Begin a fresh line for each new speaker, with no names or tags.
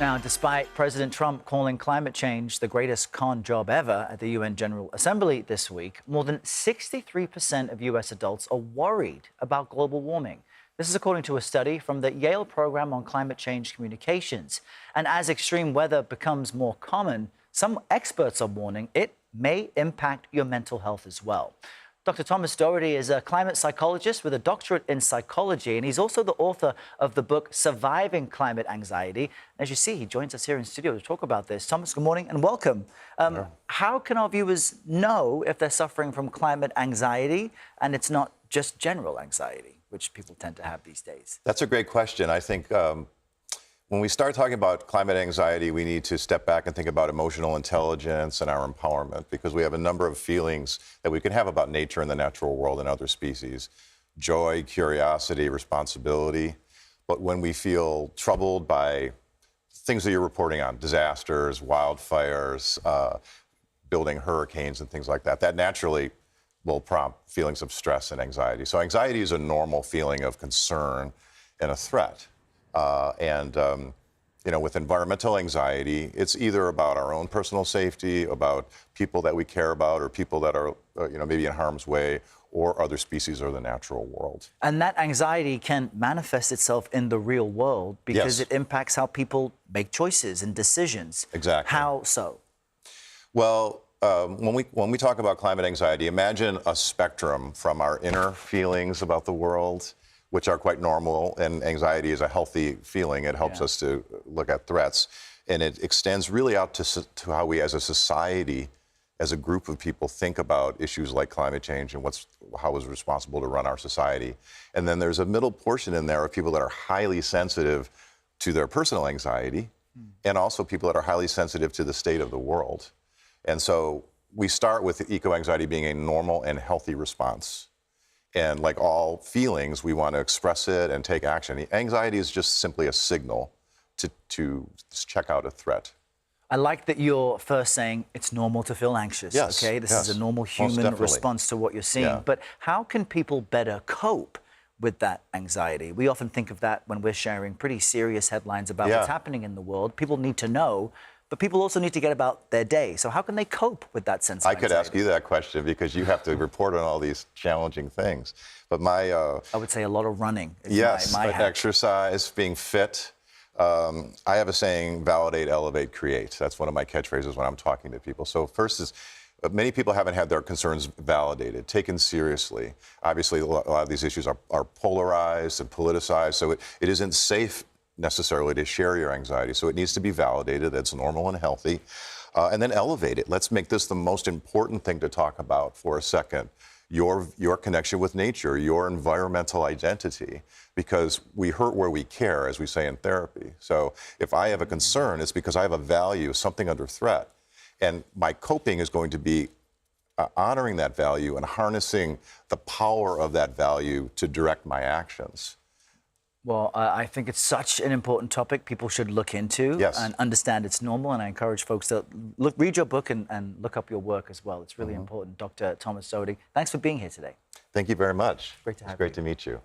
Now, despite President Trump calling climate change the greatest con job ever at the UN General Assembly this week, more than 63% of U.S. adults are worried about global warming. This is according to a study from the Yale Program on Climate Change Communications. And as extreme weather becomes more common, some experts are warning it may impact your mental health as well. Dr. Thomas Doherty is a climate psychologist with a doctorate in psychology, and he's also the author of the book Surviving Climate Anxiety. As you see, he joins us here in studio to talk about this. Thomas, good morning and welcome. How can our viewers know if they're suffering from climate anxiety and it's not just general anxiety, which people tend to have these days?
That's a great question. I think when we start talking about climate anxiety, we need to step back and think about emotional intelligence and our empowerment, because we have a number of feelings that we can have about nature and the natural world and other species. Joy, curiosity, responsibility. But when we feel troubled by things that you're reporting on, disasters, wildfires, building hurricanes and things like that, that naturally will prompt feelings of stress and anxiety. So anxiety is a normal feeling of concern and a threat. With environmental anxiety, it's either about our own personal safety, about people that we care about, or people that are, maybe in harm's way, or other species or the natural world.
And that anxiety can manifest itself in the real world because it impacts how people make choices and decisions.
Exactly.
How so?
Well, when we talk about climate anxiety, imagine a spectrum from our inner feelings about the world, which are quite normal, and anxiety is a healthy feeling. It helps us to look at threats, and it extends really out to how we as a society, as a group of people, think about issues like climate change and how is responsible to run our society. And then there's a middle portion in there of people that are highly sensitive to their personal anxiety, and also people that are highly sensitive to the state of the world. And so we start with eco-anxiety being a normal and healthy response. And like all feelings, we want to express it and take action. Anxiety is just simply a signal to check out a threat.
I like that you're first saying it's normal to feel anxious.
Yes,
okay, this is a normal human response to what you're seeing.
Yeah.
But how can people better cope with that anxiety? We often think of that when we're sharing pretty serious headlines about what's happening in the world. People need to know. But people also need to get about their day. So how can they cope with that sense of anxiety?
I could ask you that question because you have to report on all these challenging things. But I
would say a lot of running.
Yes,
my
exercise, being fit. I have a saying, validate, elevate, create. That's one of my catchphrases when I'm talking to people. So first is, many people haven't had their concerns validated, taken seriously. Obviously, a lot of these issues are polarized and politicized, so it isn't safe necessarily to share your anxiety. So it needs to be validated, that's normal and healthy. And then elevate it. Let's make this the most important thing to talk about for a second. Your connection with nature, your environmental identity, because we hurt where we care, as we say in therapy. So if I have a concern, it's because I have a value, something under threat. And my coping is going to be honoring that value and harnessing the power of that value to direct my actions.
Well, I think it's such an important topic people should look into and understand it's normal. And I encourage folks to read your book and look up your work as well. It's really important. Dr. Thomas Doherty, thanks for being here today.
Thank you very much.
Great to have you.
It's great to meet you.